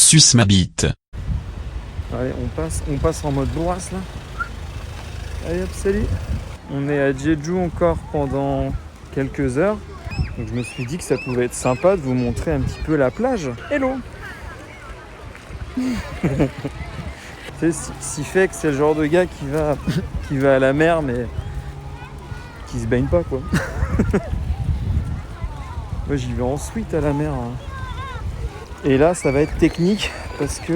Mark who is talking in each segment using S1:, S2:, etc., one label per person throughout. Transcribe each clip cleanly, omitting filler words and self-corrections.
S1: Suce ma bite.
S2: Allez, on passe en mode bourrasse là. Allez hop, salut. On est à Jeju encore pendant quelques heures. Donc je me suis dit que ça pouvait être sympa de vous montrer un petit peu la plage. Hello. Tu sais, si fait que c'est le genre de gars qui va à la mer mais qui se baigne pas quoi. Moi j'y vais en suite à la mer. Hein. Et là ça va être technique parce que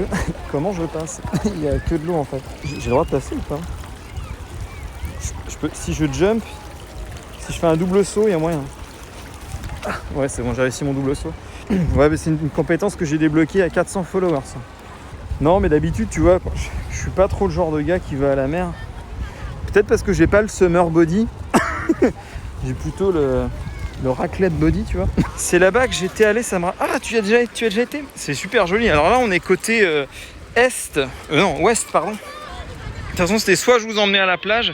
S2: comment je passe? Il n'y a que de l'eau en fait. J'ai le droit de passer ou pas? Si je jump, si je fais un double saut, il y a moyen. Ah, ouais c'est bon, j'ai réussi mon double saut. Ouais mais c'est une compétence que j'ai débloquée à 400 followers. Non mais d'habitude tu vois, je suis pas trop le genre de gars qui va à la mer. Peut-être parce que j'ai pas le summer body. J'ai plutôt le raclette body, tu vois. C'est là-bas que j'étais allé, ça me... Ah, tu as déjà été? C'est super joli. Alors là, on est côté ouest, pardon. De toute façon, c'était soit je vous emmenais à la plage,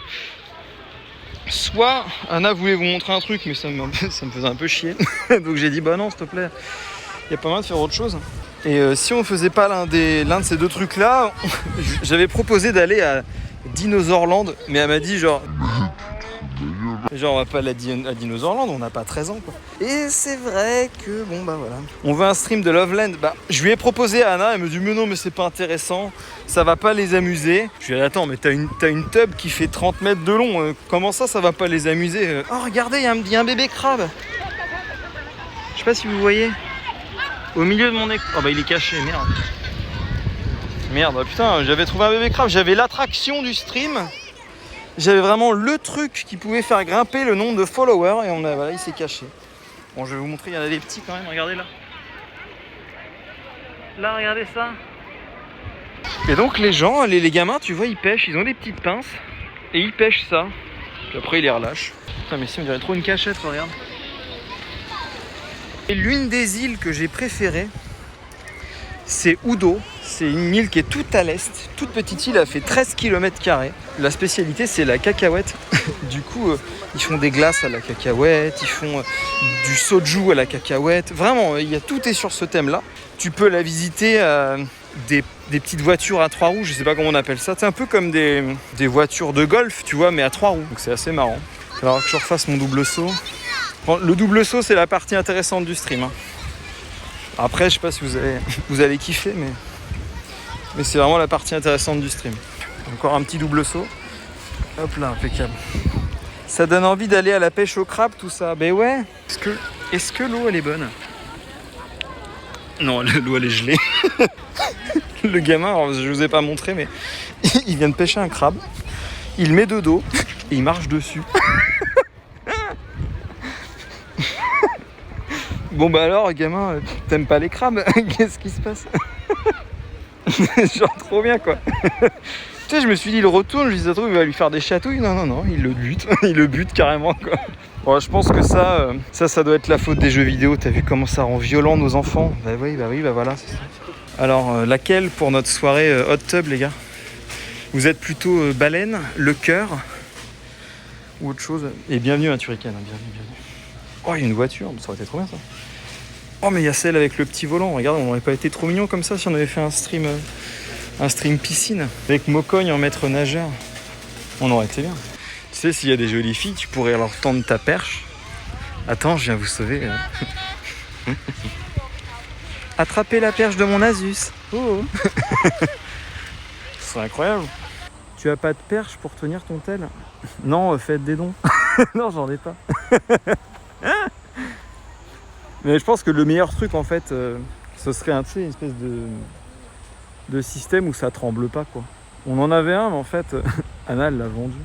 S2: soit Anna voulait vous montrer un truc, mais ça me faisait un peu chier. Donc j'ai dit, bah non, s'il te plaît, il y a pas moyen de faire autre chose. Et si on faisait pas l'un de ces deux trucs-là, j'avais proposé d'aller à Dinosaurland, mais elle m'a dit genre on va pas aller à Dinosaurland, on n'a pas 13 ans quoi. Et c'est vrai que bon bah voilà. On veut un stream de Loveland, bah je lui ai proposé à Anna, elle me dit mais non mais c'est pas intéressant, ça va pas les amuser. Je lui ai dit attends mais t'as une tub qui fait 30 mètres de long, comment ça va pas les amuser? Oh regardez, il y a un bébé crabe. Je sais pas si vous voyez. Au milieu de mon écran. Oh bah il est caché, merde. Merde, putain, j'avais trouvé un bébé crabe, j'avais l'attraction du stream. J'avais vraiment le truc qui pouvait faire grimper le nombre de followers et voilà, il s'est caché. Bon, je vais vous montrer, il y en a des petits quand même, regardez là. Là, regardez ça. Et donc les gens, les gamins, tu vois, ils pêchent, ils ont des petites pinces et ils pêchent ça. Puis après, ils les relâchent. Putain, mais si, on dirait trop une cachette, regarde. Et l'une des îles que j'ai préférées, c'est Udo. C'est une île qui est toute à l'est, toute petite île, elle fait 13 km². La spécialité, c'est la cacahuète. Du coup, ils font des glaces à la cacahuète, ils font du soju à la cacahuète. Vraiment, tout est sur ce thème-là. Tu peux la visiter des petites voitures à 3 roues, je sais pas comment on appelle ça. C'est un peu comme des voitures de golf, tu vois, mais à 3 roues. Donc c'est assez marrant. Alors que je refasse mon double saut. Bon, le double saut, c'est la partie intéressante du stream. Hein. Après, je sais pas si vous allez kiffer, mais c'est vraiment la partie intéressante du stream. Encore un petit double saut. Hop là, impeccable. Ça donne envie d'aller à la pêche au crabe, tout ça. Ben ouais. Est-ce que l'eau, elle est bonne? Non, l'eau, elle est gelée. Le gamin, alors, je vous ai pas montré, mais il vient de pêcher un crabe. Il met de dos et il marche dessus. Bon bah alors, gamin, t'aimes pas les crabes? Qu'est-ce qui se passe? Genre trop bien quoi. Tu sais, je me suis dit, il retourne, je lui dis, ça trouve, il va lui faire des chatouilles. Non, il le bute. Il le bute carrément quoi. Bon, je pense que ça doit être la faute des jeux vidéo. T'as vu comment ça rend violent nos enfants? Bah oui, voilà, c'est ça. Alors, laquelle pour notre soirée hot tub, les gars? Vous êtes plutôt baleine, le cœur ou autre chose? Et bienvenue à Turrican, hein, bienvenue. Oh, il y a une voiture, ça aurait été trop bien ça. Oh, mais il y a celle avec le petit volant. Regarde, on n'aurait pas été trop mignon comme ça si on avait fait un stream piscine. Avec Mocogne en maître nageur. On aurait été bien. Tu sais, s'il y a des jolies filles, tu pourrais leur tendre ta perche. Attends, je viens vous sauver. Attrapez la perche de mon Asus. Oh. C'est incroyable. Tu as pas de perche pour tenir ton tel? Non, faites des dons. Non, j'en ai pas. Mais je pense que le meilleur truc en fait, ce serait une espèce de système où ça tremble pas quoi. On en avait un mais en fait, Anna elle l'a vendu.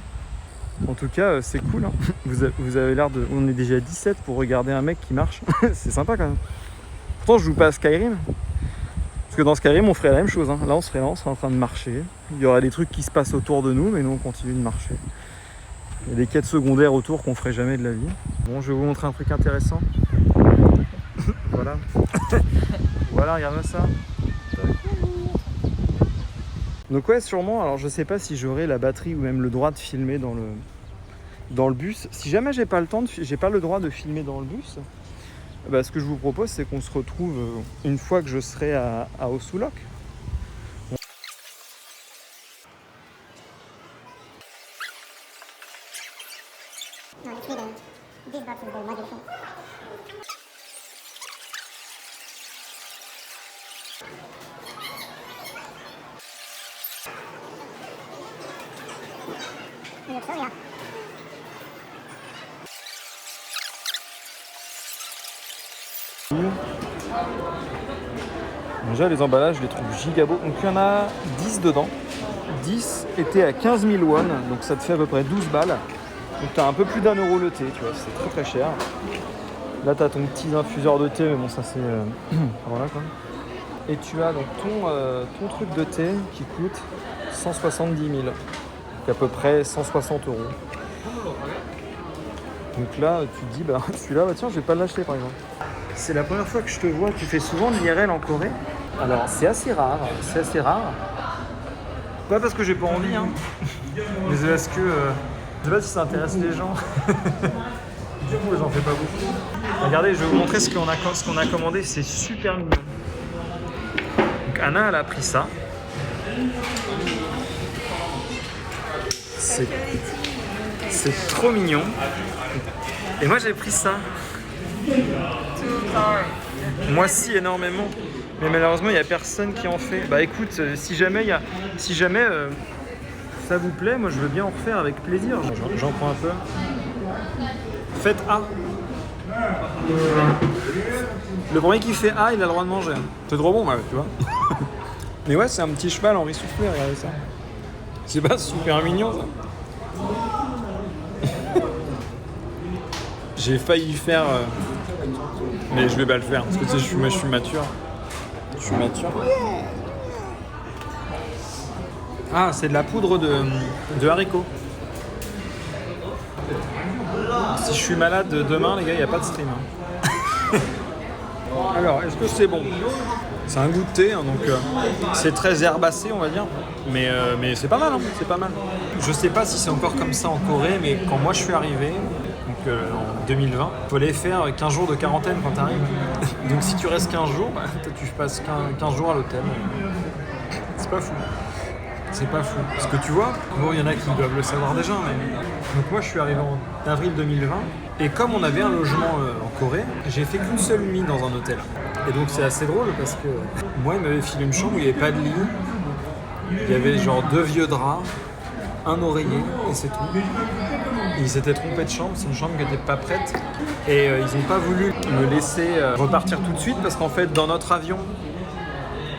S2: En tout cas, c'est cool. Hein. Vous avez l'air de... On est déjà 17 pour regarder un mec qui marche. C'est sympa quand même. Pourtant je joue pas à Skyrim. Parce que dans Skyrim on ferait la même chose. Hein. Là on serait en train de marcher. Il y aurait des trucs qui se passent autour de nous mais nous on continue de marcher. Il y a des quêtes secondaires autour qu'on ferait jamais de la vie. Bon, je vais vous montrer un truc intéressant. Voilà. Voilà, regarde-moi ça. Donc ouais, sûrement, alors je sais pas si j'aurai la batterie ou même le droit de filmer dans le bus. Si jamais j'ai pas le droit de filmer dans le bus, Bah, ce que je vous propose, c'est qu'on se retrouve une fois que je serai à Osulok.
S1: No, in Sweden, this box is the magic phone. In Victoria.
S2: Déjà, les emballages, je les trouve giga beaux. Donc, il y en a 10 dedans. 10 étaient à 15 000 won, donc ça te fait à peu près 12 balles. Donc, tu as un peu plus d'1 euro le thé, tu vois, c'est très très cher. Là, tu as ton petit infuseur de thé, mais bon, ça c'est. Voilà quoi. Et tu as donc ton truc de thé qui coûte 170 000. Donc, à peu près 160 euros. Donc là, tu te dis, bah celui-là, bah tiens, je vais pas l'acheter par exemple. C'est la première fois que je te vois. Tu fais souvent de l'IRL en Corée? Alors, c'est assez rare. C'est assez rare. Pas parce que j'ai pas envie, hein. Mais c'est parce que je sais pas si ça intéresse les gens. Du coup, j'en fais pas beaucoup. Regardez, je vais vous montrer ce qu'on a commandé. C'est super mignon. Donc Anna, elle a pris ça. C'est trop mignon. Et moi, j'ai pris ça. Moi, si, énormément. Mais malheureusement, il n'y a personne qui en fait. Bah écoute, si jamais ça vous plaît, moi je veux bien en refaire avec plaisir. J'en prends un peu. Faites A. Le premier qui fait A, il a le droit de manger. C'est trop bon, tu vois. Mais ouais, c'est un petit cheval en riz soufflé, regardez ça. C'est pas super mignon ça. J'ai failli faire, mais je vais pas le faire parce que tu sais, je suis mature. Je suis mature. Ah, c'est de la poudre de haricots. Si je suis malade demain, les gars, il n'y a pas de stream. Hein. Alors, est-ce que c'est bon? C'est un goût de thé, hein, donc c'est très herbacé, on va dire. Mais c'est pas mal, hein, c'est pas mal. Je sais pas si c'est encore comme ça en Corée, mais quand moi je suis arrivé, donc en 2020, il fallait faire 15 jours de quarantaine quand tu arrives. Donc si tu restes 15 jours, bah, tu passes 15 jours à l'hôtel. C'est pas fou. C'est pas fou. Parce que tu vois, bon, il y en a qui doivent le savoir déjà, mais... Donc moi je suis arrivé en avril 2020, et comme on avait un logement en Corée, j'ai fait qu'une seule nuit dans un hôtel. Et donc c'est assez drôle parce que moi il m'avait filé une chambre où il n'y avait pas de lit, il y avait genre 2 vieux draps, un oreiller et c'est tout. Ils s'étaient trompés de chambre, c'est une chambre qui n'était pas prête et ils n'ont pas voulu me laisser repartir tout de suite parce qu'en fait dans notre avion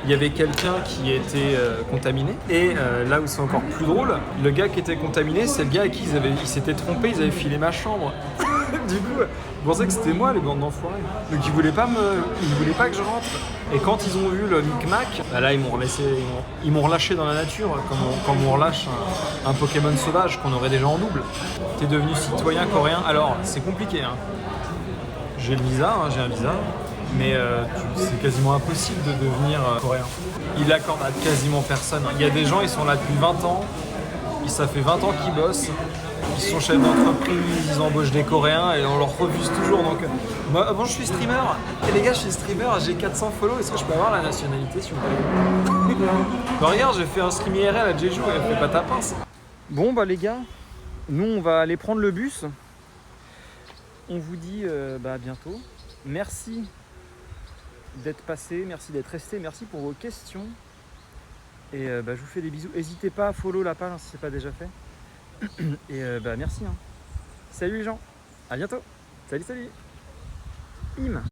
S2: il y avait quelqu'un qui était contaminé et là où c'est encore plus drôle, le gars qui était contaminé c'est le gars à qui ils s'étaient trompés, ils avaient filé ma chambre. Du coup, ils pensaient que c'était moi les bandes d'enfoirés. Donc ils voulaient pas que je rentre. Et quand ils ont vu le micmac, bah là ils m'ont relâché dans la nature, comme on relâche un Pokémon sauvage qu'on aurait déjà en double. T'es devenu citoyen coréen. Alors c'est compliqué, hein. J'ai le visa, hein, j'ai un visa, mais c'est quasiment impossible de devenir coréen. Il l'accorde à quasiment personne. Il y a des gens, ils sont là depuis 20 ans, ça fait 20 ans qu'ils bossent. Ils sont chefs d'entreprise, ils embauchent des Coréens et on leur refuse toujours. Donc, moi, avant, je suis streamer. Et les gars, je suis streamer, j'ai 400 follow. Est-ce que je peux avoir la nationalité, s'il vous plaît? Bah, regarde, j'ai fait un stream IRL à Jeju et elle fait pas ta pince. Bon, bah, les gars, nous, on va aller prendre le bus. On vous dit à bientôt. Merci d'être passé, merci d'être resté, merci pour vos questions. Et je vous fais des bisous. N'hésitez pas à follow la page hein, si ce n'est pas déjà fait. Et merci. Hein. Salut les gens. À bientôt. Salut. Im.